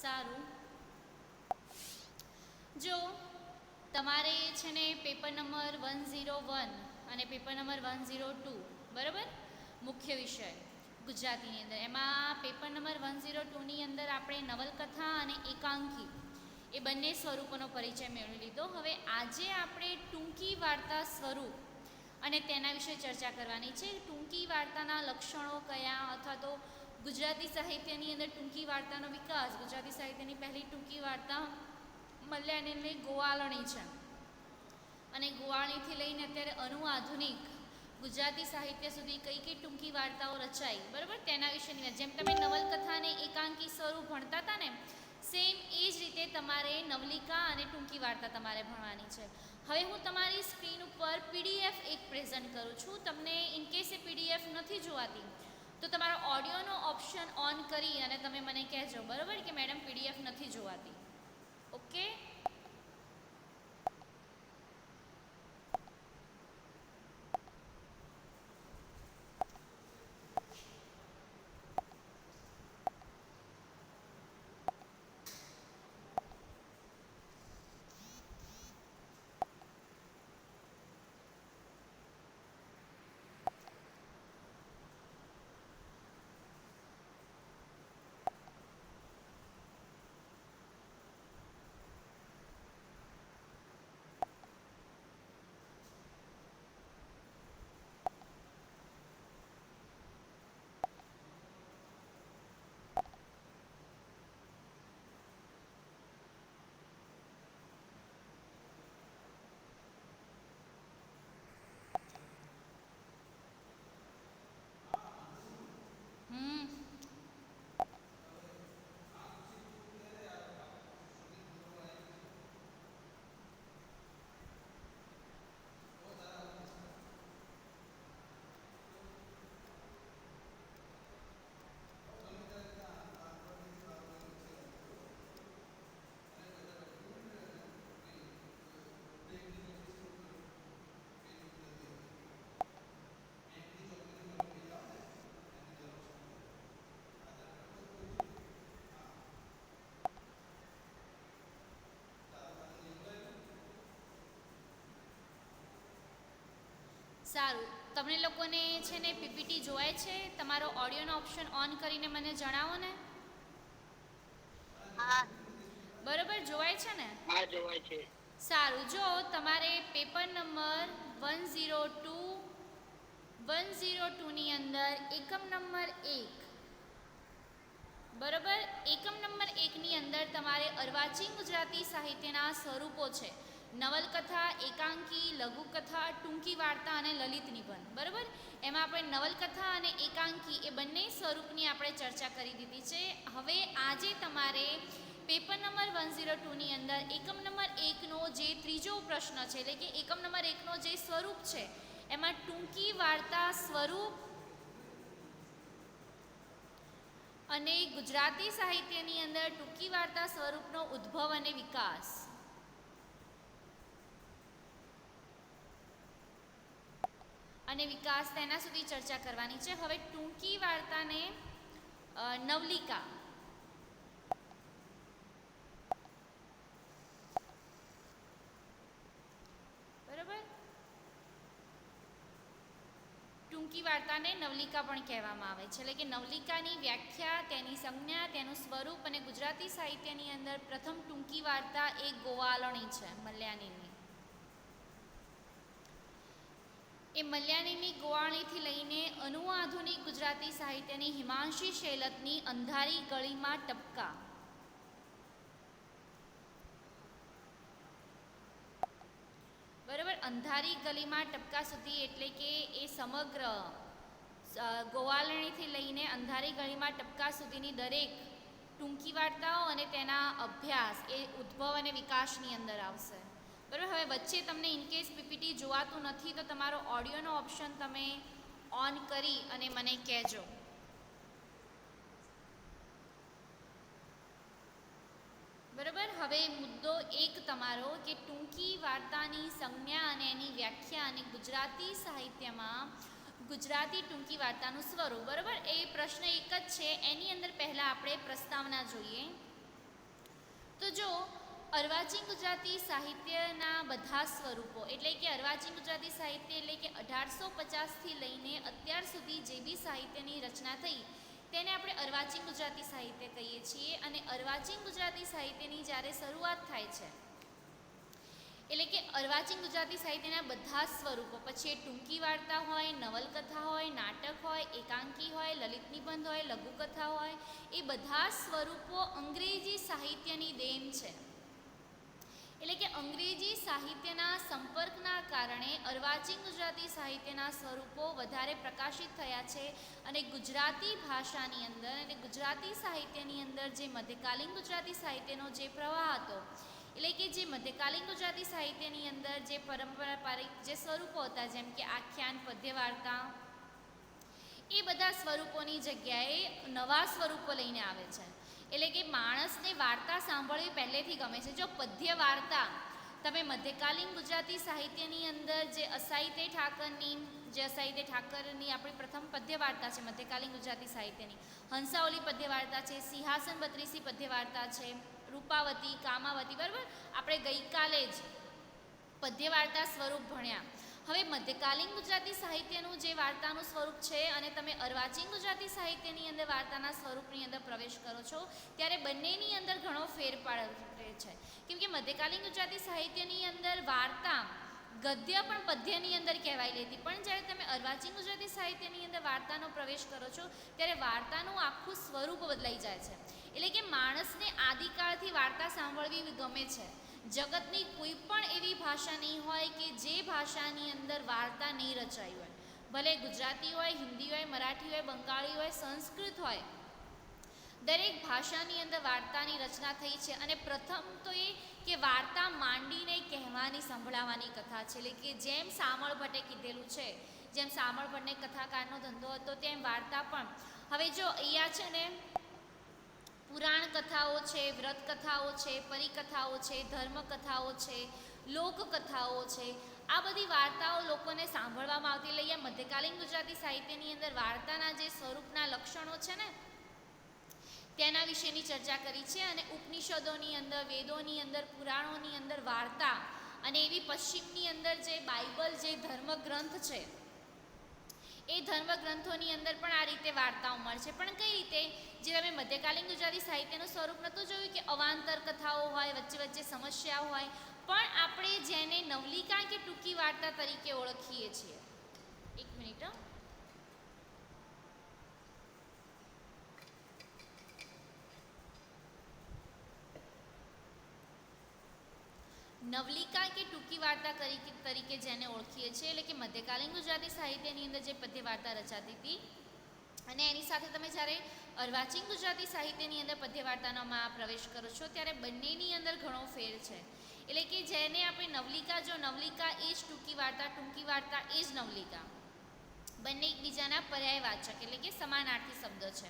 સારું, જો તમારે છે ને પેપર નંબર 101 અને પેપર નંબર 102 બરાબર, મુખ્ય વિષય ગુજરાતીની અંદર, એમાં પેપર નંબર 102ની અંદર આપણે નવલકથા અને એકાંકી એ બંને સ્વરૂપોનો પરિચય મેળવી લીધો. હવે આજે આપણે ટૂંકી વાર્તા સ્વરૂપ અને તેના વિશે ચર્ચા કરવાની છે. ટૂંકી વાર્તાના લક્ષણો કયા, અથવા તો ગુજરાતી સાહિત્યની અંદર ટૂંકી વાર્તાનો વિકાસ. ગુજરાતી સાહિત્યની પહેલી ટૂંકી વાર્તા મલ્યાણીની ગોવાળણી છે, અને ગોવાળણીથી લઈને અત્યારે આધુનિક ગુજરાતી સાહિત્ય સુધી કઈ કઈ ટૂંકી વાર્તાઓ રચાઈ, બરાબર, તેના વિશેની વાત. જેમ તમે નવલકથા અને એકાંકી સ્વરૂપ ભણતા હતા ને, સેમ એ જ રીતે તમારે નવલિકા અને ટૂંકી વાર્તા તમારે ભણવાની છે. હવે હું તમારી સ્ક્રીન ઉપર પીડીએફ એક પ્રેઝન્ટ કરું છું. તમને ઇનકેસ એ પીડીએફ નથી જોવાતી તો તમારો ઓડિયોનો ઓપ્શન ઓન કરી અને તમે મને કહેજો, બરાબર, કે મેડમ પીડીએફ નથી જોવાતી. ઓકે, સારું. તમને લોકોને છે ને પીપીટી જોવાય છે? તમારો ઓડિયોનો ઓપ્શન ઓન કરીને મને જણાવો ને. બરોબર, જોવાય છે ને? હા, જોવાય છે. સારું, જો તમારે પેપર નંબર 102ની અંદર એકમ નંબર 1, બરોબર, એકમ નંબર 1ની અંદર તમારે અર્વાચીન ગુજરાતી સાહિત્યના સ્વરૂપો છે. નવલકથા, એકાંકી, લઘુકથા, ટૂંકી વાર્તા અને લલિત નિબંધ, બરાબર. એમાં આપણે નવલકથા અને એકાંકી એ બંને સ્વરૂપની આપણે ચર્ચા કરી દીધી છે. હવે આજે તમારે પેપર નંબર 102ની અંદર એકમ નંબર 1નો જે ત્રીજો પ્રશ્ન છે, એટલે કે એકમ નંબર 1નો જે સ્વરૂપ છે, એમાં ટૂંકી વાર્તા સ્વરૂપ અને ગુજરાતી સાહિત્યની અંદર ટૂંકી વાર્તા સ્વરૂપનો ઉદ્ભવ અને વિકાસ, તેના સુધી ચર્ચા કરવાની છે. હવે ટૂંકી વાર્તાને નવલિકા, બરાબર, ટૂંકી વાર્તાને નવલિકા પણ કહેવામાં આવે છે. એટલે કે નવલિકાની વ્યાખ્યા, તેની સંજ્ઞા, તેનું સ્વરૂપ અને ગુજરાતી સાહિત્યની અંદર પ્રથમ ટૂંકી વાર્તા એ ગોવાળણી છે, મલ્યાણીની. એ મલ્યાણીની ગોવાળણીથી લઈને આધુનિક ગુજરાતી સાહિત્યની હિમાંશી શેલતની અંધારી ગળીમાં ટપકા, બરાબર, અંધારી ગલીમાં ટપકા સુધી, એટલે કે એ સમગ્ર ગોવાળણીથી લઈને અંધારી ગલીમાં ટપકા સુધીની દરેક ટૂંકી વાર્તાઓ અને તેના અભ્યાસ એ ઉદ્ભવ અને વિકાસની અંદર આવશે, બરાબર. હવે વચ્ચે તમને ઇનકેસ પીપીટી જોવાતું નથી તો તમારો ઓડિયોનો ઓપ્શન તમે ઓન કરી અને મને કહેજો. બરાબર. હવે મુદ્દો 1 તમારો કે ટૂંકી વાર્તાની સંજ્ઞા અને એની વ્યાખ્યા અને ગુજરાતી સાહિત્યમાં ગુજરાતી ટૂંકી વાર્તાનું સ્વરૂપ, બરાબર. એ પ્રશ્ન એક જ છે. એની અંદર પહેલાં આપણે પ્રસ્તાવના જોઈએ. તો જો અર્વાચીન ગુજરાતી સાહિત્યના બધા સ્વરૂપો એટલે કે અર્વાચીન ગુજરાતી સાહિત્ય એટલે કે 1850થી લઈને અત્યાર સુધી જે બી સાહિત્યની રચના થઈ તેને આપણે અર્વાચીન ગુજરાતી સાહિત્ય કહીએ છીએ. અને અર્વાચીન ગુજરાતી સાહિત્યની જ્યારે શરૂઆત થાય છે એટલે કે અર્વાચીન ગુજરાતી સાહિત્યના બધા સ્વરૂપો, પછી એ ટૂંકી વાર્તા હોય, નવલકથા હોય, નાટક હોય, એકાંકી હોય, લલિત નિબંધ હોય, લઘુકથા હોય, એ બધા સ્વરૂપો અંગ્રેજી સાહિત્યની દેન છે. એટલે કે અંગ્રેજી સાહિત્યના સંપર્કના કારણે અર્વાચીન ગુજરાતી સાહિત્યના સ્વરૂપો વધારે પ્રકાશિત થયા છે. અને ગુજરાતી ભાષાની અંદર અને ગુજરાતી સાહિત્યની અંદર જે મધ્યકાલીન ગુજરાતી સાહિત્યનો જે પ્રવાહ હતો, એટલે કે જે મધ્યકાલીન ગુજરાતી સાહિત્યની અંદર જે પરંપરાપારિક જે સ્વરૂપો હતા, જેમ કે આખ્યાન, પદ્ય વાર્તા, એ બધા સ્વરૂપોની જગ્યાએ નવા સ્વરૂપો લઈને આવે છે. એટલે કે માણસને વાર્તા સાંભળવી પહેલેથી ગમે છે. જો પદ્ય વાર્તા તમે મધ્યકાલીન ગુજરાતી સાહિત્યની અંદર જે અસાહિત્ય ઠાકરની આપણી પ્રથમ પદ્ય વાર્તા છે મધ્યકાલીન ગુજરાતી સાહિત્યની, હંસાવલી પદ્ય વાર્તા છે, સિંહાસન બત્રીસી પદ્ય વાર્તા છે, રૂપાવતી, કામાવતી, બરાબર, આપણે ગઈકાલે જ પદ્ય વાર્તા સ્વરૂપ ભણ્યા. હવે મધ્યકાલીન ગુજરાતી સાહિત્યનું જે વાર્તાનું સ્વરૂપ છે અને તમે અર્વાચીન ગુજરાતી સાહિત્યની અંદર વાર્તાના સ્વરૂપની અંદર પ્રવેશ કરો છો ત્યારે બંનેની અંદર ઘણો ફેરફાર રહે છે. કેમ કે મધ્યકાલીન ગુજરાતી સાહિત્યની અંદર વાર્તા ગદ્ય પણ પદ્યની અંદર કહેવાય લેતી, પણ જ્યારે તમે અર્વાચીન ગુજરાતી સાહિત્યની અંદર વાર્તાનો પ્રવેશ કરો છો ત્યારે વાર્તાનું આખું સ્વરૂપ બદલાઈ જાય છે. એટલે કે માણસને આદિકાળથી વાર્તા સાંભળવી ગમે છે. જગતની કોઈ પણ એવી ભાષા નહીં હોય કે જે ભાષાની અંદર વાર્તા નહીં રચાઈ હોય, ભલે ગુજરાતી હોય, હિન્દી હોય, મરાઠી હોય, બંગાળી હોય, સંસ્કૃત હોય, દરેક ભાષાની અંદર વાર્તાની રચના થઈ છે. અને પ્રથમ તો એ કે વાર્તા માંડીને કહેવાની, સંભળાવવાની કથા છે. એટલે કે જેમ શામળ ભટ્ટે કીધેલું છે, જેમ શામળ ભટ્ટને કથાકારનો ધંધો હતો તેમ વાર્તા પણ. હવે જો અહીંયા છે ને પુરાણ કથાઓ છે, વ્રત કથાઓ છે, પરિકથાઓ છે, ધર્મકથાઓ છે, લોકકથાઓ છે, આ બધી વાર્તાઓ લોકોને સાંભળવામાં આવતી. એટલે અહીંયા મધ્યકાલીન ગુજરાતી સાહિત્યની અંદર વાર્તાના જે સ્વરૂપના લક્ષણો છે ને તેના વિશેની ચર્ચા કરી છે. અને ઉપનિષદોની અંદર, વેદોની અંદર, પુરાણોની અંદર વાર્તા, અને એવી પશ્ચિમની અંદર જે બાઇબલ જે ધર્મગ્રંથ છે એ ધર્મગ્રંથોની અંદર પણ આ રીતે વાર્તાઓ મળે છે. પણ કઈ રીતે? જે તમે મધ્યકાલીન ગુજરાતી સાહિત્યનું સ્વરૂપ નહોતું જોયું કે અવાંતર કથાઓ હોય, વચ્ચે વચ્ચે સમસ્યાઓ હોય, પણ આપણે જેને નવલિકા કે ટૂંકી વાર્તા તરીકે ઓળખીએ છીએ. એક મિનિટ. નવલિકા કે ટૂંકી વાર્તા તરીકે જેને ઓળખીએ છીએ, એટલે કે મધ્યકાલીન ગુજરાતી સાહિત્યની અંદર જે પદ્ય વાર્તા રચાતી હતી અને એની સાથે તમે જ્યારે અર્વાચીન ગુજરાતી સાહિત્યની અંદર પદ્ય વાર્તાનામાં પ્રવેશ કરો છો ત્યારે બંનેની અંદર ઘણો ફેર છે. એટલે કે જેને આપણે નવલિકા, જો નવલિકા એ જ ટૂંકી વાર્તા, ટૂંકી વાર્તા એ જ નવલિકા, બંને એકબીજાના પર્યાયવાચક એટલે કે સમાનાર્થી શબ્દો છે.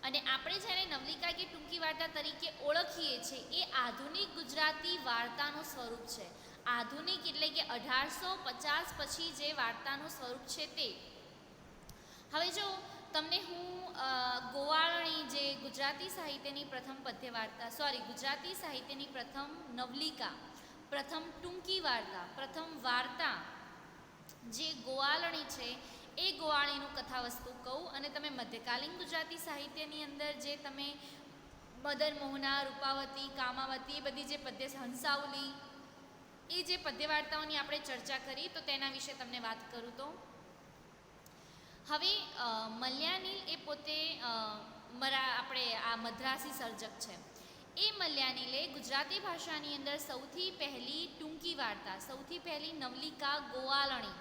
અને આપણે જ્યારે નવલિકા કે ટૂંકી વાર્તા તરીકે ઓળખીએ છીએ એ આધુનિક ગુજરાતી વાર્તાનું સ્વરૂપ છે. આધુનિક એટલે કે 1850 પછી જે વાર્તાનું સ્વરૂપ છે તે. હવે જો તમને હું ગોવાળણી જે ગુજરાતી સાહિત્યની પ્રથમ પદ્ય વાર્તા, ગુજરાતી સાહિત્યની પ્રથમ નવલિકા, પ્રથમ ટૂંકી વાર્તા, પ્રથમ વાર્તા જે ગોવાળણી છે એ ગોવાળીનું કથા વસ્તુ કહું. અને તમે મધ્યકાલીન ગુજરાતી સાહિત્યની અંદર જે તમે મદન મોહના, રૂપાવતી, કામાવતી, એ બધી જે પદ્ય, હંસાવલી, એ જે પદ્ય વાર્તાઓની આપણે ચર્ચા કરી તો તેના વિશે તમને વાત કરું તો હવે મલ્યાનીલ એ પોતે આપણે આ મદ્રાસી સર્જક છે. એ મલ્યાનીલે ગુજરાતી ભાષાની અંદર સૌથી પહેલી ટૂંકી વાર્તા, સૌથી પહેલી નવલિકા ગોવાળણી,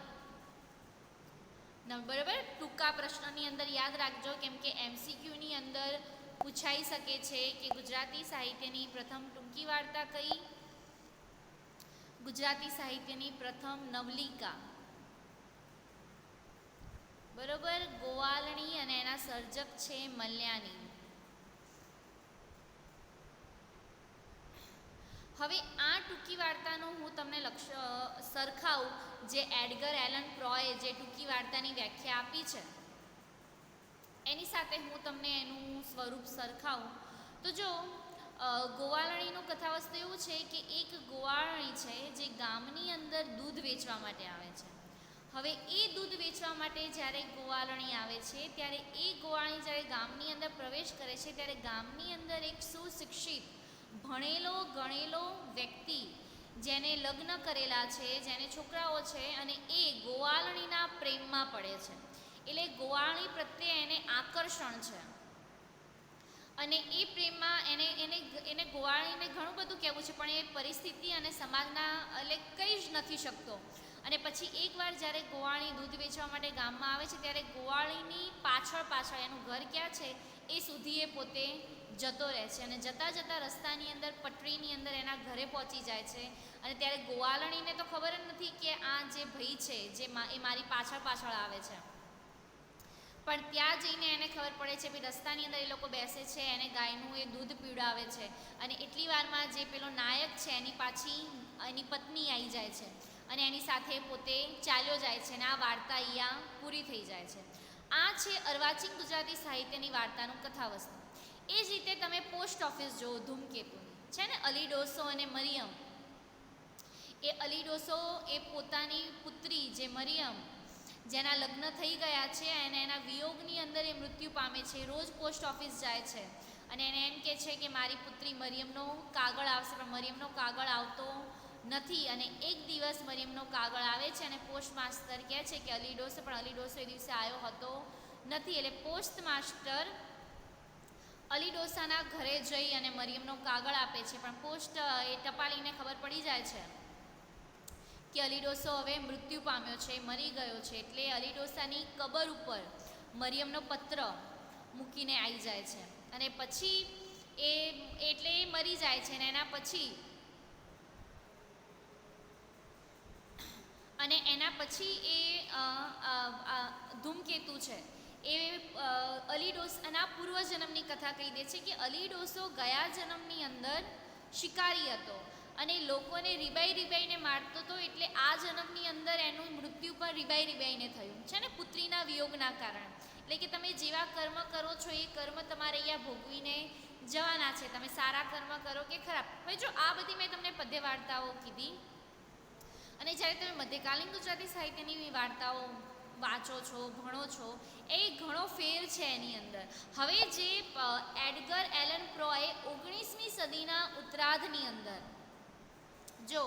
બરાબર, ટૂંકા પ્રશ્નની અંદર યાદ રાખજો કેમ કે MCQની અંદર પૂછાઈ શકે છે કે ગુજરાતી સાહિત્યની પ્રથમ ટૂંકી વાર્તા કઈ, ગુજરાતી સાહિત્યની પ્રથમ નવલિકા, બરોબર, ગોવાળણી, અને એના સર્જક છે મલ્યાની. હવે આ ટૂંકી વાર્તાનું હું તમને સરખાવું જે એડગર એલન પોએ જે ટૂંકી વાર્તાની વ્યાખ્યા આપી છે એની સાથે હું તમને એનું સ્વરૂપ સરખાવું તો જો ગોવાળણીનું કથાવસ્તુ એવું છે કે એક ગોવાળણી છે જે ગામની અંદર દૂધ વેચવા માટે આવે છે. હવે એ દૂધ વેચવા માટે જ્યારે ગોવાળણી આવે છે ત્યારે એ ગોવાળણી જ્યારે ગામની અંદર પ્રવેશ કરે છે ત્યારે ગામની અંદર એક સુશિક્ષિત ભણેલો ગણેલો વ્યક્તિ જેને લગ્ન કરેલા છે, જેને છોકરાઓ છે, અને એ ગોવાળણીના પ્રેમમાં પડે છે. એટલે ગોવાળણી પ્રત્યે એને આકર્ષણ છે અને એ પ્રેમમાં એને ગોવાળણીને ઘણું બધું કહેવું છે, પણ એ પરિસ્થિતિ અને સમાજના એટલે કંઈ જ નથી શકતો. અને પછી એકવાર જ્યારે ગોવાળણી દૂધ વેચવા માટે ગામમાં આવે છે ત્યારે ગોવાળણીની પાછળ એનું ઘર ક્યાં છે એ સુધી એ પોતે જતો રહે છે અને જતાં રસ્તાની અંદર પટરીની અંદર એના ઘરે પહોંચી જાય છે. અને ત્યારે ગોવાળણીને તો ખબર જ નથી કે આ જે ભાઈ છે જે એ મારી પાછળ આવે છે, પણ ત્યાં જઈને એને ખબર પડે છે કે રસ્તાની અંદર એ લોકો બેસે છે, એને ગાયનું એ દૂધ પીવડાવે છે અને એટલી વારમાં જે પેલો નાયક છે એની પાછી એની પત્ની આવી જાય છે અને એની સાથે પોતે ચાલ્યો જાય છે અને આ વાર્તા અહીંયા પૂરી થઈ જાય છે. આ છે અર્વાચીન ગુજરાતી સાહિત્યની વાર્તાનું કથાવસ્તુ. એ જ રીતે તમે પોસ્ટ ઓફિસ જુઓ, ધૂમકેતુની છે ને, અલી ડોસો અને મરિયમ. એ અલી ડોસો એ પોતાની પુત્રી જે મરિયમ જેના લગ્ન થઈ ગયા છે અને એના વિયોગની અંદર એ મૃત્યુ પામે છે. રોજ પોસ્ટ ઓફિસ જાય છે અને એને એમ કહે છે કે મારી પુત્રી મરિયમનો કાગળ આવશે, પણ મરિયમનો કાગળ આવતો નથી. અને એક દિવસ મરિયમનો કાગળ આવે છે અને પોસ્ટ માસ્ટર કહે છે કે અલી ડોસો, પણ અલી ડોસો એ દિવસે આવ્યો હતો નથી. એટલે પોસ્ટ માસ્ટર અલી ડોસાના ઘરે જઈ અને મરિયમનો કાગળ આપે છે, પણ પોસ્ટ એ ટપાલીને ખબર પડી જાય છે કે અલી ડોસો હવે મૃત્યુ પામ્યો છે, મરી ગયો છે. એટલે અલી ડોસાની કબર ઉપર મરિયમનો પત્ર મૂકીને આવી જાય છે અને પછી એ મરી જાય છે અને એના પછી એ ધૂમકેતુ છે એ અલી ડોસાના પૂર્વજન્મની કથા કહી દે છે કે અલી ડોસો ગયા જન્મની અંદર શિકારી હતો અને લોકોને રીબાઈને મારતો હતો, એટલે આ જન્મની અંદર એનું મૃત્યુ પણ રીબાઈને થયું છે ને પુત્રીના વિયોગના કારણે. એટલે કે તમે જેવા કર્મ કરો છો એ કર્મ તમારે અહીંયા ભોગવીને જવાના છે, તમે સારા કર્મ કરો કે ખરાબ. હવે જો આ બધી મેં તમને પદ્ય વાર્તાઓ કીધી અને જ્યારે તમે મધ્યકાલીન ગુજરાતી સાહિત્યની વાર્તાઓ વાંચો છો, ભણો છો, એ ઘણો ફેર છે એની અંદર. હવે જે એડગર એલન પોએ 19મી સદીના ઉત્તરાર્ધની અંદર જો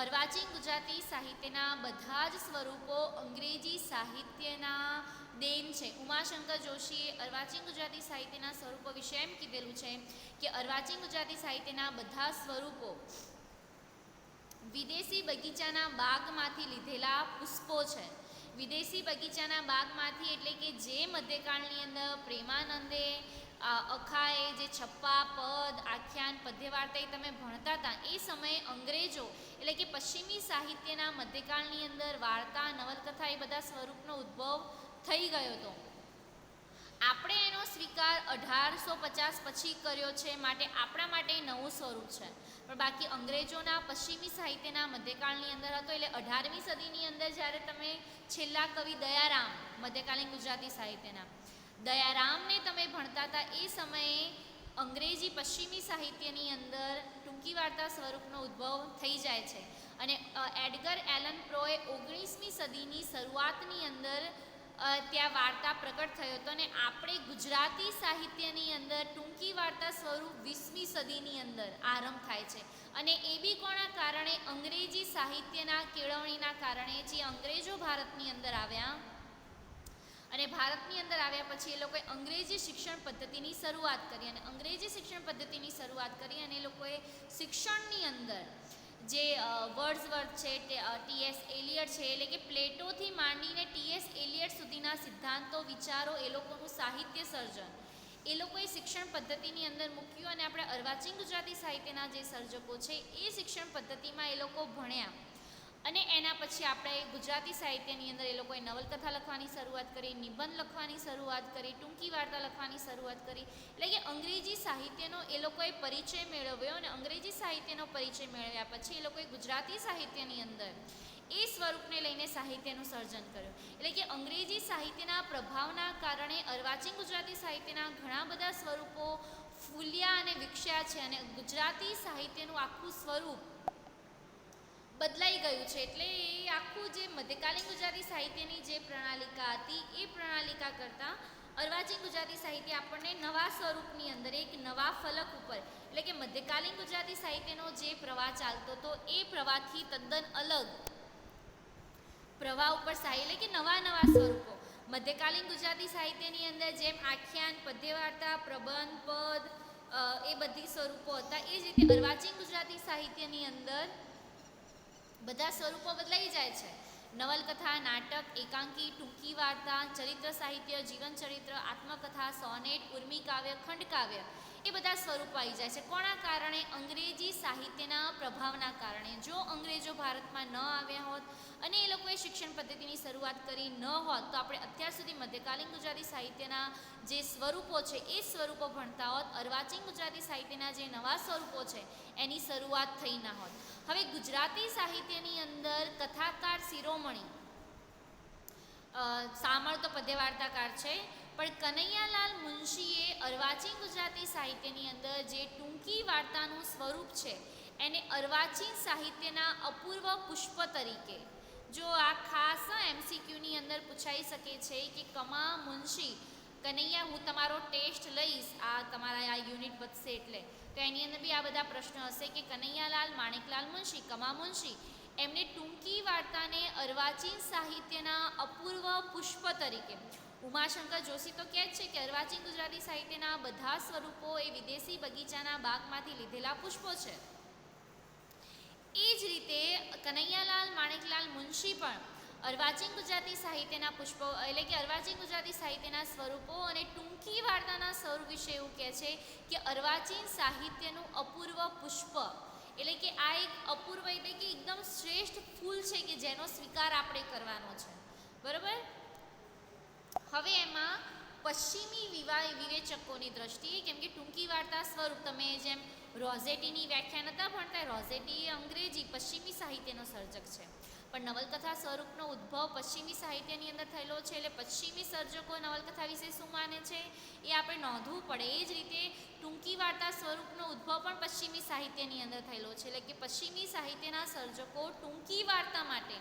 અર્વાચીન ગુજરાતી સાહિત્યના બધા જ સ્વરૂપો અંગ્રેજી સાહિત્યના દેન છે. ઉમાશંકર જોશીએ અર્વાચીન ગુજરાતી સાહિત્યના સ્વરૂપો વિશે એમ કીધેલું છે કે અર્વાચીન ગુજરાતી સાહિત્યના બધા સ્વરૂપો વિદેશી બગીચાના બાગમાંથી લીધેલા પુષ્પો છે. વિદેશી બગીચાના બાગમાંથી એટલે કે જે મધ્યકાળની અંદર પ્રેમાનંદે અખાએ જે છપ્પા, પદ, આખ્યાન, પદ્ય વાર્તા એ તમે ભણતા હતા એ સમયે અંગ્રેજો એટલે કે પશ્ચિમી સાહિત્યના મધ્યકાળની અંદર વાર્તા, નવલકથા એ બધા સ્વરૂપનો ઉદ્ભવ થઈ ગયો હતો. આપણે એનો સ્વીકાર 1850 પછી કર્યો છે, માટે આપણા માટે નવું સ્વરૂપ છે. પણ બાકી અંગ્રેજોના પશ્ચિમી સાહિત્યના મધ્યકાળની અંદર હતો. એટલે 18મી સદીની અંદર જ્યારે તમે છેલ્લા કવિ દયારામ, મધ્યકાલીન ગુજરાતી સાહિત્યના દયારામને તમે ભણતા હતા એ સમયે અંગ્રેજી પશ્ચિમી સાહિત્યની અંદર ટૂંકી વાર્તા સ્વરૂપનો ઉદ્ભવ થઈ જાય છે. અને એડગર એલન પોએ 19મી સદીની શરૂઆતની અંદર ત્યાં વાર્તા પ્રગટ થયો હતો અને આપણે ગુજરાતી સાહિત્યની અંદર ટૂંકી વાર્તા સ્વરૂપ 20મી સદીની અંદર આરંભ થાય છે. અને એ બી કોના કારણે? અંગ્રેજી સાહિત્યના કેળવણીના કારણે. જે અંગ્રેજો ભારતની અંદર આવ્યા અને ભારતની અંદર આવ્યા પછી એ લોકોએ અંગ્રેજી શિક્ષણ પદ્ધતિની શરૂઆત કરી અને અંગ્રેજી શિક્ષણ પદ્ધતિની શરૂઆત કરી અને એ લોકોએ શિક્ષણની અંદર જે વર્ડ્સવર્થ છે, ટી.એસ. એલિયટ છે, એટલે કે પ્લેટોથી માંડીને ટી.એસ. એલિયટ સુધીના સિદ્ધાંતો, વિચારો, એ લોકોનું સાહિત્ય સર્જન એ લોકોએ શિક્ષણ પદ્ધતિની અંદર મૂક્યું. અને આપણે અર્વાચીન ગુજરાતી સાહિત્યના જે સર્જકો છે એ શિક્ષણ પદ્ધતિમાં એ લોકો ભણ્યા અને એના પછી આપણે ગુજરાતી સાહિત્યની અંદર એ લોકોએ નવલકથા લખવાની શરૂઆત કરી, નિબંધ લખવાની શરૂઆત કરી, ટૂંકી વાર્તા લખવાની શરૂઆત કરી. એટલે કે અંગ્રેજી સાહિત્યનો એ લોકોએ પરિચય મેળવ્યો અને અંગ્રેજી સાહિત્યનો પરિચય મેળવ્યા પછી એ લોકોએ ગુજરાતી સાહિત્યની અંદર એ સ્વરૂપને લઈને સાહિત્યનું સર્જન કર્યું. એટલે કે અંગ્રેજી સાહિત્યના પ્રભાવના કારણે અર્વાચીન ગુજરાતી સાહિત્યના ઘણા બધા સ્વરૂપો ફૂલ્યા અને વિકસ્યા છે અને ગુજરાતી સાહિત્યનું આખું સ્વરૂપ બદલાઈ ગયું છે. એટલે એ આખું જે મધ્યકાલીન ગુજરાતી સાહિત્યની જે પ્રણાલિકા હતી એ પ્રણાલિકા કરતાં અર્વાચીન ગુજરાતી સાહિત્ય આપણને નવા સ્વરૂપની અંદર એક નવા ફલક ઉપર, એટલે કે મધ્યકાલીન ગુજરાતી સાહિત્યનો જે પ્રવાહ ચાલતો હતો એ પ્રવાહથી તદ્દન અલગ પ્રવાહ ઉપર એટલે કે નવા નવા સ્વરૂપો. મધ્યકાલીન ગુજરાતી સાહિત્યની અંદર જેમ આખ્યાન, પદ્યવાર્તા, પ્રબંધ, પદ એ બધી સ્વરૂપો હતા, એ જ રીતે અર્વાચીન ગુજરાતી સાહિત્યની અંદર બધા સ્વરૂપો બદલાઈ જાય છે. નવલકથા, નાટક, એકાંકી, ટૂંકી વાર્તા, ચરિત્ર સાહિત્ય, જીવન ચરિત્ર, આત્મકથા, સોનેટ, ઉર્મી કાવ્ય, ખંડકાવ્ય એ બધા સ્વરૂપો આવી જાય છે. કોના કારણે? અંગ્રેજી સાહિત્યના પ્રભાવના કારણે. જો અંગ્રેજો ભારતમાં ન આવ્યા હોત અને એ લોકોએ શિક્ષણ પદ્ધતિની શરૂઆત કરી ન હોત તો આપણે અત્યાર સુધી મધ્યકાલીન ગુજરાતી સાહિત્યના જે સ્વરૂપો છે એ સ્વરૂપો ભણતા હોત. અર્વાચીન ગુજરાતી સાહિત્યના જે નવા સ્વરૂપો છે એની શરૂઆત થઈ ના હોત. હવે ગુજરાતી સાહિત્યની અંદર કથાકાર શિરોમણી શામળ તો પદ્યવાર્તાકાર છે, પણ કનૈયાલાલ મુનશીએ અર્વાચીન ગુજરાતી સાહિત્યની અંદર જે ટૂંકી વાર્તાનું સ્વરૂપ છે એને અર્વાચીન સાહિત્યના અપૂર્વ પુષ્પ તરીકે, જો આ ખાસ MCQની અંદર પૂછાઈ શકે છે કે કમા મુનશી કનૈયા, હું તમારો ટેસ્ટ લઈશ આ તમારા આ યુનિટ વધશે એટલે, તો એની અંદર બી આ બધા પ્રશ્નો હશે કે કનૈયાલાલ માણેકલાલ મુનશી, કમા મુનશી એમને ટૂંકી વાર્તાને અર્વાચીન સાહિત્યના અપૂર્વ પુષ્પ તરીકે. ઉમાશંકર જોશી તો કહે છે કે અર્વાચીન ગુજરાતી સાહિત્યના બધા સ્વરૂપો એ વિદેશી બગીચાના બાગમાંથી લીધેલા પુષ્પો છે. એ જ રીતે કનૈયાલાલ માણેકલાલ મુનશી પણ અર્વાચીન ગુજરાતી સાહિત્યના પુષ્પો, એટલે કે અર્વાચીન ગુજરાતી સાહિત્યના સ્વરૂપો અને ટૂંકી વાર્તાના સ્વરૂપ વિશે એવું કહે છે કે અર્વાચીન સાહિત્યનું અપૂર્વ પુષ્પ, એટલે કે આ એક અપૂર્વ એટલે કે એકદમ શ્રેષ્ઠ ફૂલ છે કે જેનો સ્વીકાર આપણે કરવાનો છે. બરાબર. હવે એમાં પશ્ચિમી વિવેચકોની દ્રષ્ટિએ, કેમ કે ટૂંકી વાર્તા સ્વરૂપ તમે જેમ રોઝેટીની વ્યાખ્યા નહોતા ભણતા, રોઝેટી એ અંગ્રેજી પશ્ચિમી સાહિત્યનો સર્જક છે, પણ નવલકથા સ્વરૂપનો ઉદ્ભવ પશ્ચિમી સાહિત્યની અંદર થયેલો છે. એટલે પશ્ચિમી સર્જકો નવલકથા વિશે શું માને છે એ આપણે નોંધવું પડે. એ જ રીતે ટૂંકી વાર્તા સ્વરૂપનો ઉદ્ભવ પણ પશ્ચિમી સાહિત્યની અંદર થયેલો છે. એટલે કે પશ્ચિમી સાહિત્યના સર્જકો ટૂંકી વાર્તા માટે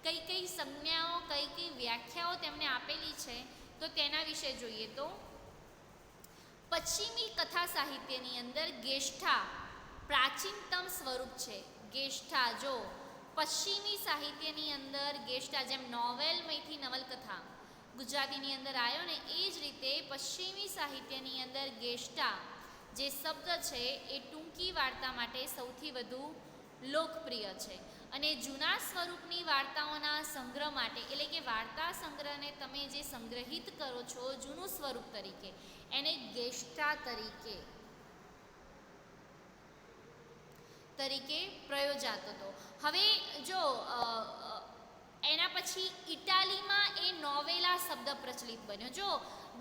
કઈ કઈ સંજ્ઞાઓ, કઈ કઈ વ્યાખ્યાઓ તેમને આપેલી છે તો તેના વિશે જોઈએ તો પશ્ચિમી કથા સાહિત્યની અંદર ગેષ્ઠા પ્રાચીનતમ સ્વરૂપ છે. ગેષ્ઠા, જો પશ્ચિમી સાહિત્યની અંદર ગેષ્ઠા, જેમ નોવેલમાંથી નવલકથા ગુજરાતીની અંદર આવ્યો ને એ જ રીતે પશ્ચિમી સાહિત્યની અંદર ગેષ્ઠા જે શબ્દ છે એ ટૂંકી વાર્તા માટે સૌથી વધુ લોકપ્રિય છે. અને જૂના સ્વરૂપની વાર્તાઓના સંગ્રહ માટે, એટલે કે વાર્તા સંગ્રહને તમે જે સંગ્રહિત કરો છો જૂનું સ્વરૂપ તરીકે, એને ગેષ્ઠા તરીકે પ્રયોજાતો હતો. હવે જો એના પછી ઇટાલીમાં એ નોવેલા શબ્દ પ્રચલિત બન્યો. જો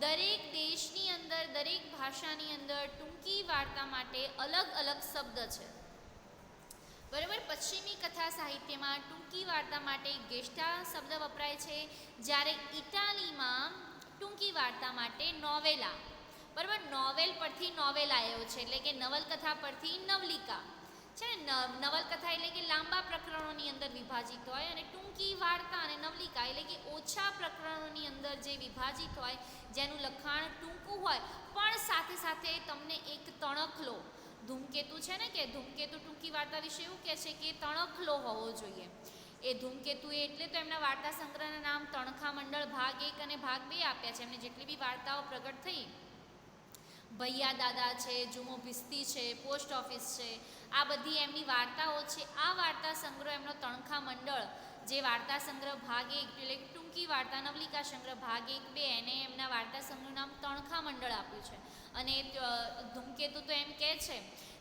દરેક દેશની અંદર, દરેક ભાષાની અંદર ટૂંકી વાર્તા માટે અલગ અલગ શબ્દ છે. બરાબર. પશ્ચિમી કથા સાહિત્યમાં ટૂંકી વાર્તા માટે ગેષ્ઠા શબ્દ વપરાય છે, જ્યારે ઇટાલીમાં ટૂંકી વાર્તા માટે નોવેલા. બરાબર. નોવેલ પરથી નોવેલા આવ્યો છે, એટલે કે નવલકથા પરથી નવલિકા છે. નવલકથા એટલે કે લાંબા પ્રકરણોની અંદર વિભાજિત હોય અને ટૂંકી વાર્તા અને નવલિકા એટલે કે ઓછા પ્રકરણોની અંદર જે વિભાજિત હોય, જેનું લખાણ ટૂંકું હોય પણ સાથે સાથે તમને એક તણખલો, ધૂમકેતુ છે ને, કે ધૂમકેતુ ટૂંકી વાર્તા વિશે એવું કહે છે કે તણખલો હોવો જોઈએ. એ ધૂમકેતુ એટલે તો એમના વાર્તા સંગ્રહના નામ તણખા મંડળ ભાગ 1 અને ભાગ 2 આપ્યા છે. એમને જેટલી બી વાર્તાઓ પ્રગટ થઈ, ભૈયા દાદા છે, જુમો ભિસ્તી છે, પોસ્ટ ઓફિસ છે, આ બધી એમની વાર્તાઓ છે. આ વાર્તા સંગ્રહ એમનો તણખા મંડળ, જે વાર્તા સંગ્રહ ભાગ 1 એટલે ટૂંકી વાર્તા નવલિકા સંગ્રહ ભાગ 1, 2 એને એમના વાર્તા સંગ્રહનું નામ તણખા મંડળ આપ્યું છે. અને ધૂમકેતુ તો એમ કહે છે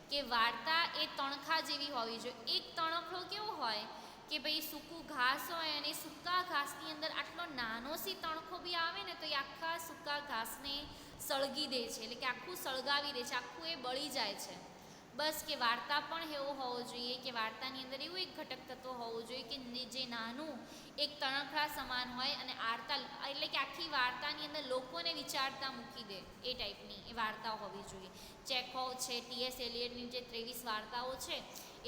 કે વાર્તા એ તણખા જેવી હોવી જોઈએ. એક તણખલો કેવો હોય કે ભાઈ સૂકું ઘાસ હોય અને સૂકા ઘાસની અંદર આટલો નાનો સી તણખો બી આવે ને તો એ આખા સૂકા ઘાસને સળગી દે છે, એટલે કે આખું સળગાવી દે છે, આખું એ બળી જાય છે. બસ કે વાર્તા પણ એવો હોવો જોઈએ કે વાર્તાની અંદર એવું એક ઘટક તત્વ હોવું જોઈએ કે જે નાનું એક તણખલા સમાન હોય અને આર્તા એટલે કે આખી વાર્તાની અંદર લોકોને વિચારતા મૂકી દે એ ટાઈપની એ વાર્તા હોવી જોઈએ. ચેખોવ છે, ટી.એસ. એલિયટની જે 23 વાર્તાઓ છે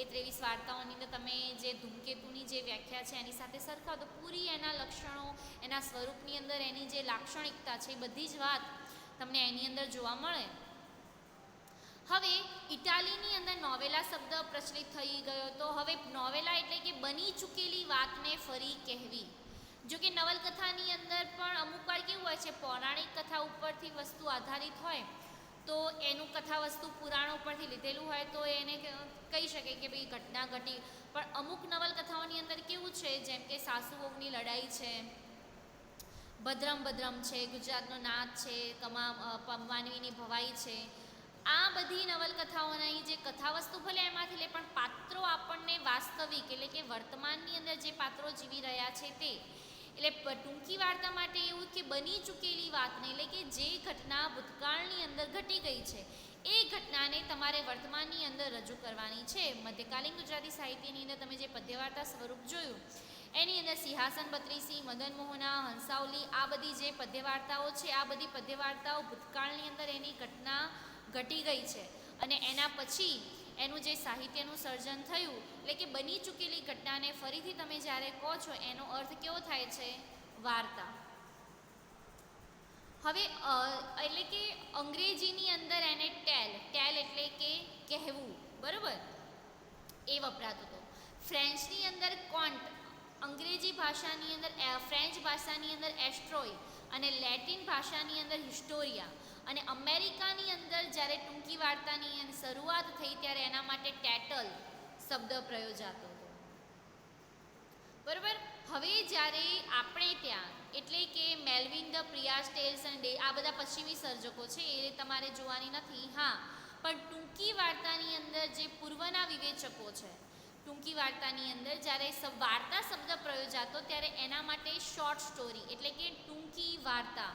એ 23 વાર્તાઓની અંદર તમે જે ધૂમકેતુની જે વ્યાખ્યા છે એની સાથે સરખાવો તો પૂરી એના લક્ષણો, એના સ્વરૂપની અંદર એની જે લાક્ષણિકતા છે એ બધી જ વાત તમને એની અંદર જોવા મળે. હવે ઇટાલીની અંદર નોવેલા શબ્દ પ્રચલિત થઈ ગયો. તો હવે નોવેલા એટલે કે બની ચૂકેલી વાતને ફરી કહેવી. જો કે નવલકથાની અંદર પણ અમુક વાર કેવું હોય છે, પૌરાણિક કથા ઉપરથી વસ્તુ આધારિત હોય તો એનું કથા વસ્તુ પુરાણો ઉપરથી લીધેલું હોય તો એને કહી શકે કે ભાઈ ઘટના ઘટી. પણ અમુક નવલકથાઓની અંદર કેવું છે, જેમ કે સાસુ વહુની લડાઈ છે, ભદ્રમ ભદ્રમ છે, ગુજરાતનો નાચ છે, માનવીની ભવાઈ છે, આ બધી નવલકથાઓની જે કથા વસ્તુ ભલે એમાંથી લે પણ પાત્રો આપણને વાસ્તવિક એટલે કે વર્તમાનની અંદર જે પાત્રો જીવી રહ્યા છે તે. એટલે ટૂંકી વાર્તા માટે એવું કે બની ચૂકેલી વાતને એટલે કે જે ઘટના ભૂતકાળની અંદર ઘટી ગઈ છે એ ઘટનાને તમારે વર્તમાનની અંદર રજૂ કરવાની છે. મધ્યકાલીન ગુજરાતી સાહિત્યની અંદર તમે જે પદ્યવાર્તા સ્વરૂપ જોયું એની અંદર સિંહાસન બત્રીસી, મદન મોહના, હંસાવલી આ બધી જે પદ્યવાર્તાઓ છે આ બધી પદ્યવાર્તાઓ ભૂતકાળની અંદર એની ઘટના ઘટી ગઈ છે અને એના પછી એનું જે સાહિત્યનું સર્જન થયું એટલે કે બની ચૂકેલી ઘટનાને ફરીથી તમે જ્યારે કહો છો એનો અર્થ કેવો થાય છે? વાર્તા. હવે એટલે કે અંગ્રેજીની અંદર એને ટેલ એટલે કે કહેવું, બરાબર, એ વપરાતું હતું. ફ્રેન્ચની અંદર કોન્ટ, અંગ્રેજી ભાષાની અંદર ફ્રેન્ચ ભાષાની અંદર એસ્ટ્રોય અને લેટિન ભાષાની અંદર હિસ્ટોરિયા અને અમેરિકાની અંદર જ્યારે ટૂંકી વાર્તાની શરૂઆત થઈ ત્યારે એના માટે ટેટલ શબ્દ પ્રયોજાતો હતો, બરાબર. હવે જ્યારે આપણે ત્યાં એટલે કે મેલ્વિન ધ પ્રિયાસ ટેલ્સ અને આ બધા પશ્ચિમી સર્જકો છે એ તમારે જોવાની નથી. હા, પણ ટૂંકી વાર્તાની અંદર જે પૂર્વના વિવેચકો છે, ટૂંકી વાર્તાની અંદર જ્યારે વાર્તા શબ્દ પ્રયોજાતો ત્યારે એના માટે શોર્ટ સ્ટોરી એટલે કે ટૂંકી વાર્તા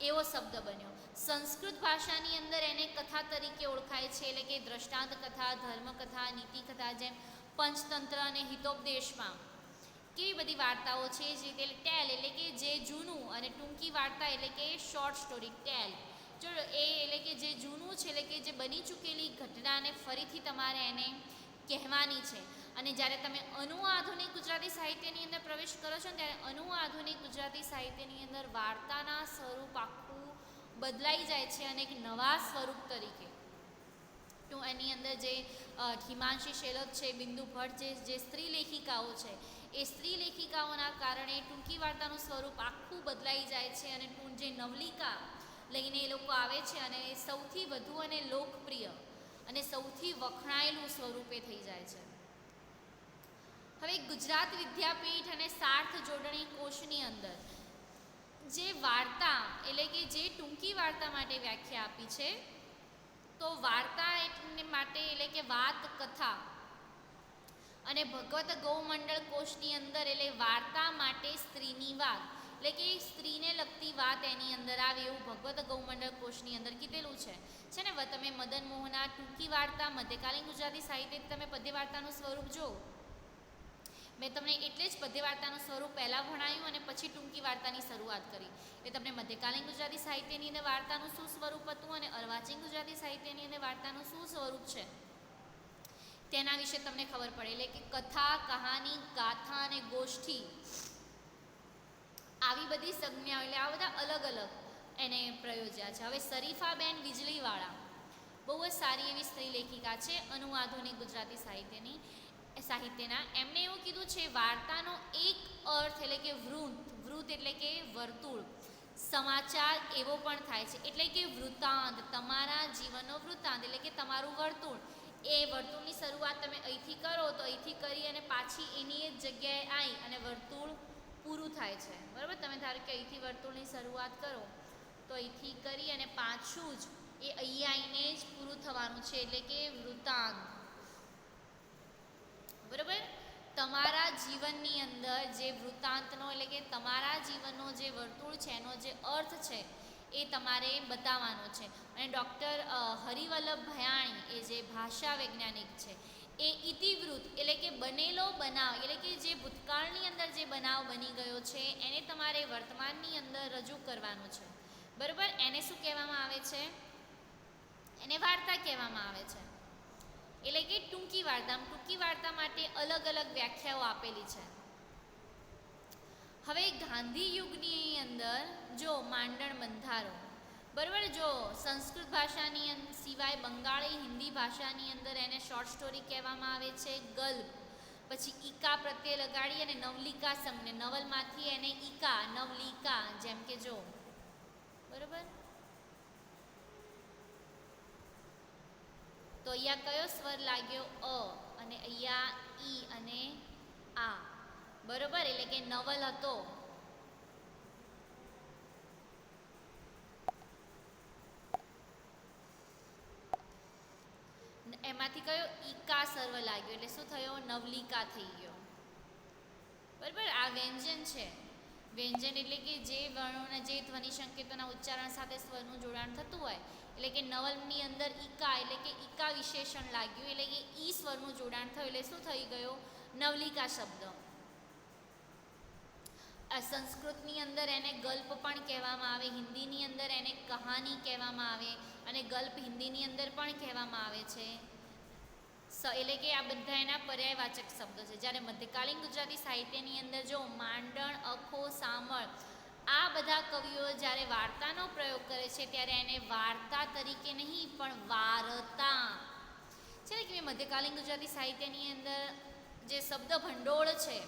એવો શબ્દ બન્યો. સંસ્કૃત ભાષાની અંદર એને કથા તરીકે ઓળખાય છે એટલે કે દ્રષ્ટાંત કથા, ધર્મકથા, નીતિકથા, જેમ પંચતંત્ર અને હિતોપદેશમાં કેવી બધી વાર્તાઓ છે જે રીતે ટેલ એટલે કે જે જૂનું અને ટૂંકી વાર્તા એટલે કે શોર્ટ સ્ટોરી ટેલ. જો એ એટલે કે જે જૂનું છે એટલે કે જે બની ચૂકેલી ઘટનાને ફરીથી તમારે એને કહેવાની છે. અને જ્યારે તમે આધુનિક ગુજરાતી સાહિત્યની અંદર પ્રવેશ કરો છો ને ત્યારે આધુનિક ગુજરાતી સાહિત્યની અંદર વાર્તાના સ્વરૂપ આખું બદલાઈ જાય છે અને એક નવા સ્વરૂપ તરીકે તો એની અંદર જે હિમાંશી શેલત છે, બિંદુ ભટ્ટ જે સ્ત્રી લેખિકાઓ છે એ સ્ત્રી લેખિકાઓના કારણે ટૂંકી વાર્તાનું સ્વરૂપ આખું બદલાઈ જાય છે અને જે નવલિકા લઈને એ લોકો આવે છે અને સૌથી વધુ અને લોકપ્રિય અને સૌથી વખણાયેલું સ્વરૂપે થઈ જાય છે. હવે ગુજરાત વિદ્યાપીઠ અને સાર્થ જોડણી કોષની અંદર જે વાર્તા એટલે કે જે ટૂંકી વાર્તા માટે વ્યાખ્યા આપી છે તો વાર્તા માટે એટલે કે વાત કથા અને ભગવત ગૌમંડળ કોષની અંદર એટલે વાર્તા માટે સ્ત્રીની વાત એટલે કે સ્ત્રીને લગતી વાત એની અંદર આવે એવું ભગવત ગૌમંડળ કોષની અંદર કીધેલું છે ને. તમે મદન મોહના ટૂંકી વાર્તા મધ્યકાલીન ગુજરાતી સાહિત્ય તમે પદ્યવાર્તાનું સ્વરૂપ જો, મેં તમને એટલે જ પદ્યવાર્તાનું સ્વરૂપ પહેલાં ભણાવ્યું અને પછી ટૂંકી વાર્તાની શરૂઆત કરી. એટલે તમને મધ્યકાલીન ગુજરાતી સાહિત્યની અંદર વાર્તાનું શું સ્વરૂપ હતું અને અર્વાચીન ગુજરાતી સાહિત્યની અંદર વાર્તાનું શું સ્વરૂપ છે તેના વિશે તમને ખબર પડે. એટલે કે કથા, કહાની, ગાથા અને ગોષ્ઠી આવી બધી સંજ્ઞાઓ એટલે આ બધા અલગ અલગ એને પ્રયોજ્યા છે. હવે શરીફાબેન વીજળીવાળા બહુ જ સારી એવી સ્ત્રી લેખિકા છે આધુનિક ગુજરાતી સાહિત્યના. એમણે એવું કીધું છે વાર્તાનો એક અર્થ એટલે કે વૃત્ત એટલે કે વર્તુળ, સમાચાર એવો પણ થાય છે એટલે કે વૃત્તાંત, તમારા જીવનનો વૃત્તાંત એટલે કે તમારું વર્તુળ. એ વર્તુળની શરૂઆત તમે અહીંથી કરો તો અહીંથી કરી અને પાછી એની જ જગ્યાએ આવી અને વર્તુળ પૂરું થાય છે, બરાબર. તમે ધારો કે અહીંથી વર્તુળની શરૂઆત કરો તો અહીંથી કરી અને પાછું જ એ અહીંયા આવીને જ પૂરું થવાનું છે એટલે કે વૃત્તાંત, બરાબર. તમારા જીવનની અંદર જે વૃત્તાંતનો એટલે કે તમારા જીવનનો જે વર્તુળ છે એનો જે અર્થ છે એ તમારે બતાવવાનો છે. અને ડૉક્ટર હરિવલ્લભ ભયાણી એ જે ભાષા વૈજ્ઞાનિક છે એ ઇતિવૃત્ત એટલે કે બનેલો બનાવ એટલે કે જે ભૂતકાળની અંદર જે બનાવ બની ગયો છે એને તમારે વર્તમાનની અંદર રજૂ કરવાનું છે. બરાબર, એને શું કહેવામાં આવે છે? એને વાર્તા કહેવામાં આવે છે. એટલે કે ટૂંકી વાર્તા. ટૂંકી વાર્તા માટે અલગ અલગ વ્યાખ્યાઓ આપેલી છે. હવે ગાંધી યુગની અંદર જો માંડણ બંધારો, બરાબર, જો સંસ્કૃત ભાષાની સિવાય બંગાળી હિન્દી ભાષાની અંદર એને શોર્ટ સ્ટોરી કહેવામાં આવે છે ગલ્પ. પછી ઈકા પ્રત્યે લગાડી અને નવલિકા સંજ્ઞ, નવલમાંથી એને ઈકા નવલિકા, જેમ કે જો, બરાબર, તો અહીંયા કયો સ્વર લાગ્યો? અ, અને અહીંયા ઈ અને આ, બરોબર, એટલે કે નવલ હતો. એમાંથી કયો? ઈકા સર્વ લાગ્યો એટલે શું થયો? નવલિકા થઈ ગયો. બરાબર, આ વ્યંજન છે. વ્યંજન એટલે કે જે વર્ણોને, જે ધ્વનિ સંકેતોના ઉચ્ચારણ સાથે સ્વરનું જોડાણ થતું હોય, એટલે કે નવલની અંદર ઈકા એટલે કે ઈકા વિશેષણ લાગ્યું એટલે કે ઈ સ્વરનું જોડાણ થયું એટલે શું થઈ ગયો? નવલિકા શબ્દ. સંસ્કૃતની અંદર એને ગલ્પ પણ કહેવામાં આવે, હિન્દીની અંદર એને કહાની કહેવામાં આવે અને ગલ્પ હિન્દીની અંદર પણ કહેવામાં આવે છે. એટલે કે આ બધા એના પર્યાયવાચક શબ્દો છે. જ્યારે મધ્યકાલીન ગુજરાતી સાહિત્યની અંદર જો માંડણ, અખો, સામળ આ બધા કવિઓ જ્યારે વાર્તાનો પ્રયોગ કરે છે ત્યારે એને વાર્તા તરીકે નહીં પણ વાર્તા છે ને, કે મધ્યકાલીન ગુજરાતી સાહિત્યની અંદર જે શબ્દ ભંડોળ છે,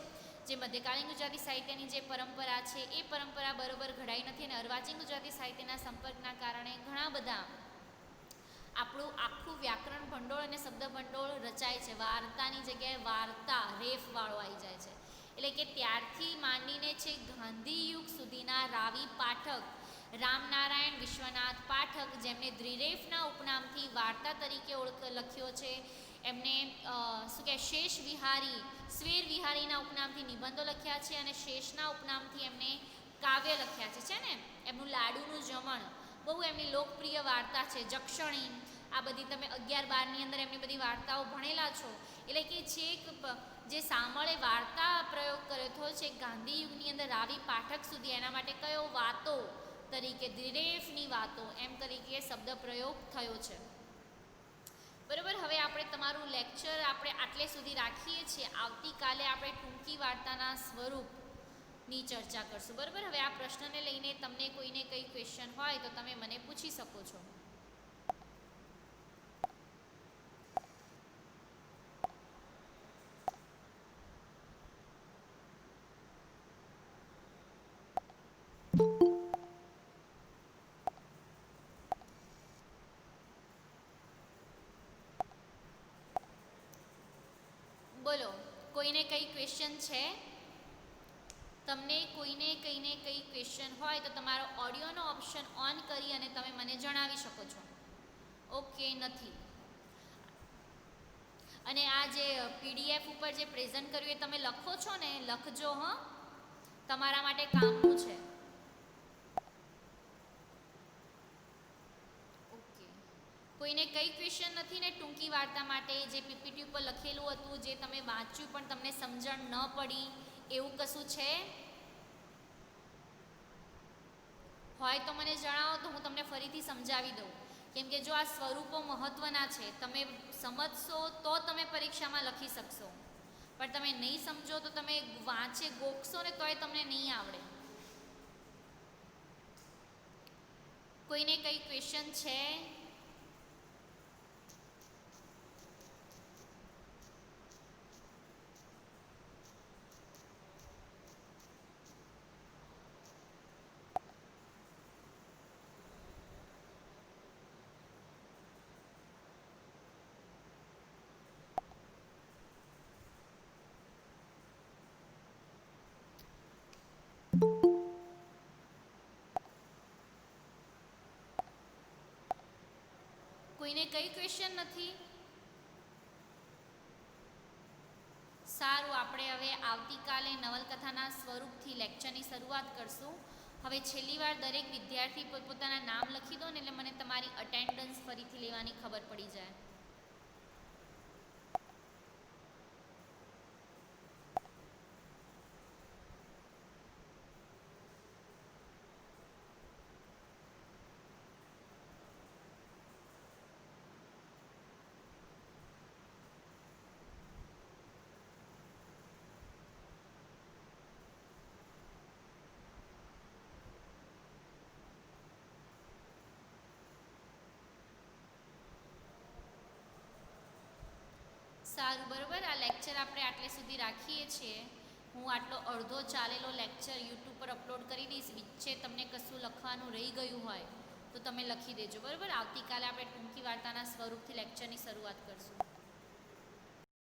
જે મધ્યકાલીન ગુજરાતી સાહિત્યની જે પરંપરા છે એ પરંપરા બરોબર ઘડાઈ નથી અને અર્વાચીન ગુજરાતી સાહિત્યના સંપર્કના કારણે ઘણા બધા આપણું આખું વ્યાકરણ ભંડોળ અને શબ્દ ભંડોળ રચાય છે. વાર્તાની જગ્યાએ વાર્તા રેફવાળો આવી જાય છે. એટલે કે ત્યારથી માંડીને છે ગાંધી યુગ સુધીના રાવી પાઠક, રામનારાયણ વિશ્વનાથ પાઠક, જેમને દ્રિરેફના ઉપનામથી વાર્તા તરીકે લખ્યો છે, એમને શું કહે શેષ વિહારી, સ્વેર વિહારીના ઉપનામથી નિબંધો લખ્યા છે અને શેષના ઉપનામથી એમને કાવ્ય લખ્યા છે ને, એમનું લાડુનું જમણ બહુ એમની લોકપ્રિય વાર્તા છે. જક્ષણી, આ બધી તમે 11-12ની અંદર એમની બધી વાર્તાઓ ભણેલા છો. એટલે કે છેક જે સામળે વાર્તા પ્રયોગ કર્યો હતો છે ગાંધી યુગની અંદર રાવી પાઠક સુધી, એના માટે કયો? વાતો તરીકે, દ્રિરેફની વાતો એમ તરીકે શબ્દ પ્રયોગ થયો છે. બરાબર, હવે આપણે તમારું લેક્ચર આપણે આટલે સુધી રાખીએ છીએ. આવતીકાલે આપણે ટૂંકી વાર્તાના સ્વરૂપની ચર્ચા કરશું. બરાબર, હવે આ પ્રશ્નને લઈને તમને કોઈને કંઈ ક્વેશ્ચન હોય તો તમે મને પૂછી શકો છો. બોલો, કોઈને કંઈ ક્વેશ્ચન છે? તમને કોઈને કંઈને કંઈ ક્વેશ્ચન હોય તો તમારો ઓડિયોનો ઓપ્શન ઓન કરી અને તમે મને જણાવી શકો છો. ઓકે, નથી. અને આ જે પીડીએફ ઉપર જે પ્રેઝન્ટ કર્યું એ તમે લખો છો ને, લખજો હં, તમારા માટે કામનું છે. ઓકે, કોઈને કંઈ ક્વેશ્ચન નથી ને ટૂંકી વાર્તા માટે? જે પીપીટી ઉપર લખેલું હતું, જે તમે વાંચ્યું પણ તમને સમજણ ન પડી એવું કશું છે? હોય તો મને જણાવો તો હું તમને ફરીથી સમજાવી દઉં. કેમ કે જો આ સ્વરૂપો મહત્ત્વના છે, તમે સમજશો તો તમે પરીક્ષામાં લખી શકશો, પણ તમે નહીં સમજો તો તમે વાંચે ગોખશો ને તોય તમને નહીં આવડે. કોઈને કંઈ ક્વેશ્ચન છે? કોઈને કંઈ ક્વેશ્ચન નથી? સારું, આપણે હવે આવતીકાલે નવલકથાના સ્વરૂપથી લેક્ચરની શરૂઆત કરશું. હવે છેલ્લી વાર દરેક વિદ્યાર્થી પોતપોતાના નામ લખી દો ને, એટલે મને તમારી અટેન્ડન્સ ફરીથી લેવાની ખબર પડી જાય. સારું, બરાબર. આ લેક્ચર આપણે આટલે સુધી રાખીએ છીએ. હું આટલો અડધો ચાલેલો લેક્ચર યુટ્યુબ પર અપલોડ કરી દઈશ. વચ્ચે તમને કશું લખવાનું રહી ગયું હોય તો તમે લખી દેજો, બરાબર. આવતીકાલે આપણે ટૂંકી વાર્તાના સ્વરૂપથી લેક્ચરની શરૂઆત કરશું.